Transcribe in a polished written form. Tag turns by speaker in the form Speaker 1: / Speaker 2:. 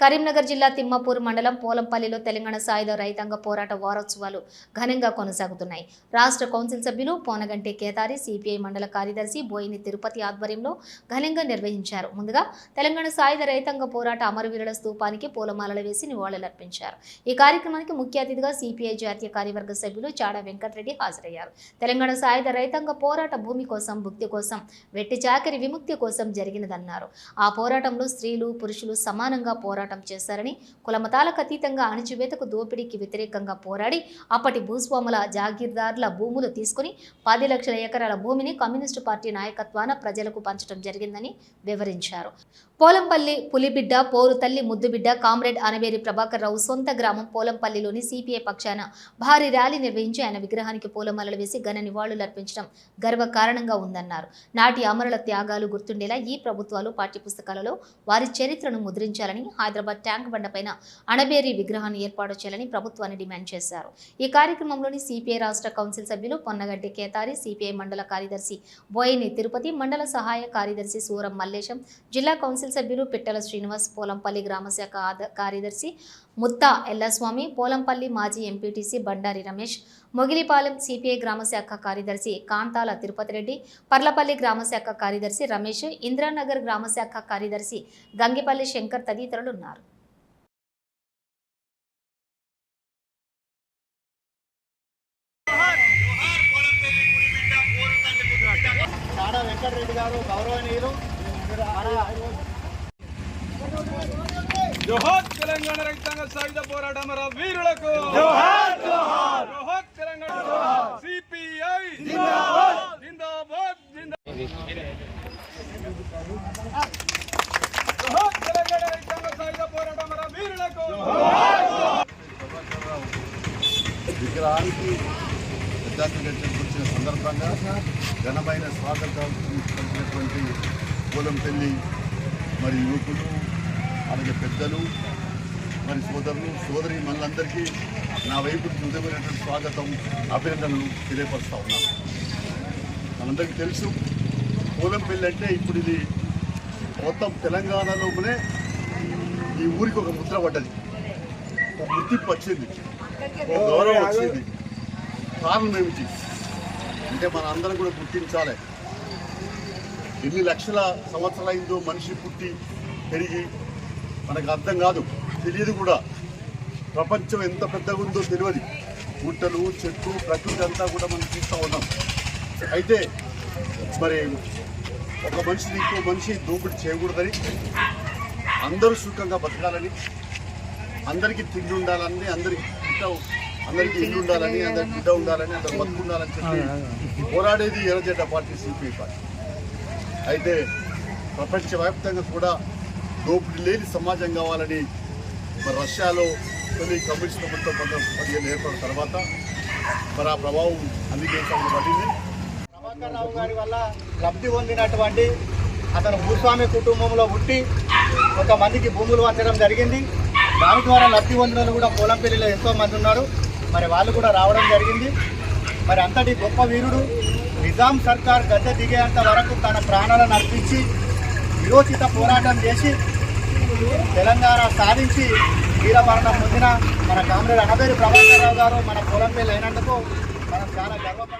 Speaker 1: కరీంనగర్ జిల్లా తిమ్మాపూర్ మండలం పోలంపల్లిలో తెలంగాణ సాయుధ రైతాంగ పోరాట వారోత్సవాలు ఘనంగా కొనసాగుతున్నాయి. రాష్ట్ర కౌన్సిల్ సభ్యులు పోనగంటి కేతారి, సిపిఐ మండల కార్యదర్శి బోయిని తిరుపతి ఆధ్వర్యంలో ఘనంగా నిర్వహించారు. ముందుగా తెలంగాణ సాయుధ రైతాంగ పోరాట అమరవీరుల స్తూపానికి పూలమాలలు వేసి నివాళులర్పించారు. ఈ కార్యక్రమానికి ముఖ్య అతిథిగా సిపిఐ జాతీయ కార్యవర్గ సభ్యులు చాడా వెంకటరెడ్డి హాజరయ్యారు. తెలంగాణ సాయుధ రైతాంగ పోరాట భూమి కోసం, భుక్తి కోసం, వెట్టి చాకరి విముక్తి కోసం జరిగినదన్నారు. ఆ పోరాటంలో స్త్రీలు, పురుషులు సమానంగా పోరాటం చేశారని, కులమతాలకు అతీతంగా అణచివేతకు, దోపిడీకి వ్యతిరేకంగా పోరాడి అప్పటి భూస్వాముల జాగీర్దారుల భూములు తీసుకుని 10 లక్షల ఎకరాల భూమిని కమ్యూనిస్టు పార్టీ నాయకత్వాన ప్రజలకు పంచడం జరిగిందని వివరించారు. పోలంపల్లి పులిబిడ్డ, పోరు తల్లి ముద్దుబిడ్డ కామ్రేడ్ అనవేరి ప్రభాకర్ రావు సొంత గ్రామం పోలంపల్లిలోని సిపిఐ పక్షాన భారీ ర్యాలీ నిర్వహించి ఆయన విగ్రహానికి పూలమాలలు వేసి ఘన నివాళులర్పించడం గర్వకారణంగా ఉందన్నారు. నాటి అమరుల త్యాగాలు గుర్తుండేలా ఈ ప్రభుత్వాలు పాఠ్యపుస్తకాలలో వారి చరిత్రను ముద్రించాలని, హైదరాబాద్ ట్యాంక్ బండపైన అనబేరి విగ్రహాన్ని ఏర్పాటు చేయాలని ప్రభుత్వాన్ని డిమాండ్ చేశారు. ఈ కార్యక్రమంలోని సిపిఐ రాష్ట్ర కౌన్సిల్ సభ్యులు పొన్నగంటి కేతారి, సిపిఐ మండల కార్యదర్శి బోయిని తిరుపతి, మండల సహాయ కార్యదర్శి సూరం మల్లేశం, జిల్లా కౌన్సిల్ సభ్యులు పిట్టల శ్రీనివాస్, పోలంపల్లి గ్రామశాఖ కార్యదర్శి ముత్తా ఎల్లస్వామి, పోలంపల్లి మాజీ ఎంపీటీసీ బండారి రమేష్, మొగిలిపాలెం సిపిఐ గ్రామశాఖ కార్యదర్శి కాంతాల తిరుపతి రెడ్డి, పర్లపల్లి గ్రామశాఖ కార్యదర్శి రమేష్, ఇంద్రానగర్ గ్రామశాఖ కార్యదర్శి గంగిపల్లి శంకర్ తదితరులు ఉన్నారు.
Speaker 2: చాడా వెంకటరెడ్డి గారు గౌరవనీయులు.
Speaker 3: జోహార్ తెలంగాణ రైతాంగ సాయుధ పోరాట అమరవీరులకు జోహార్. జోహార్ జోహార్ తెలంగాణ. సిపిఐ జిందాబాద్ జిందాబాద్ జోహార్ తెలంగాణ రైతాంగ సాయుధ పోరాట అమరవీరులకు
Speaker 4: విగ్రహానికి విద్యార్థులు వచ్చిన సందర్భంగా ఘనమైన స్వాగతం పలికినటువంటి పోలంపల్లి మరి యువకులు, అలాగే పెద్దలు, మరి సోదరులు, సోదరి మనందరికీ నా వైపు హృదయమైనటువంటి స్వాగతం, అభినందనలు తెలియపరుస్తూ ఉన్నాను. మనందరికీ తెలుసు పోలంపల్లి అంటే ఇప్పుడు ఇది మొత్తం తెలంగాణలోనే ఈ ఊరికి ఒక ముద్ర పడ్డది, ఒక గుర్తింపు వచ్చింది, ఒక గౌరవం వచ్చింది. కారణం ఏమిటి అంటే మన అందరం కూడా గుర్తించాలి. ఎన్ని లక్షల సంవత్సరాలైందో మనిషి పుట్టి పెరిగి మనకు అర్థం కాదు, తెలియదు కూడా. ప్రపంచం ఎంత పెద్దగా ఉందో తెలియదు. గుట్టలు, చెట్లు, ప్రకృతి అంతా కూడా మనం చూస్తూ ఉన్నాం. అయితే మరి ఒక మనిషిని ఇంకో మనిషి దోపిడీ చేయకూడదని, అందరూ సుఖంగా బతకాలని, అందరికీ తిండి ఉండాలని, అందరికీ ఇల్లు ఉండాలని, అందరికి బిడ్డ ఉండాలని, అందరు బతుకుండాలని చెప్పి పోరాడేది ఎర్రజెండా పార్టీ, సిపిఐ పార్టీ. అయితే ప్రపంచవ్యాప్తంగా కూడా దోపిడీ లేని సమాజం కావాలని మరి రష్యాలో తొలి కమ్యూనిస్ట్ ప్రభుత్వం 1915 ఏర్పడిన తర్వాత మరి ఆ ప్రభావం అన్ని దేశాలను పడింది.
Speaker 2: ప్రభాకర్ రావు గారి వల్ల లబ్ధి పొందినటువంటి అతను భూస్వామి కుటుంబంలో పుట్టి కొంతమందికి భూములు వంచడం జరిగింది. దాని ద్వారా లబ్ధి పొందిన కూడా పోలంపల్లిలో ఎంతోమంది ఉన్నారు. మరి వాళ్ళు కూడా రావడం జరిగింది. మరి అంతటి గొప్ప వీరుడు నిజాం సర్కార్ గద్దె దిగేంత వరకు తన ప్రాణాలను అర్పించి విరోచిత పోరాటం చేసి తెలంగాణ సాధించి వీరమరణం పొందిన మన కామ్రేడ్ అనవేరి ప్రభాకర్ రావు గారు మన పోలంపల్లి అయినందుకు మనం చాలా గర్వపడాలి.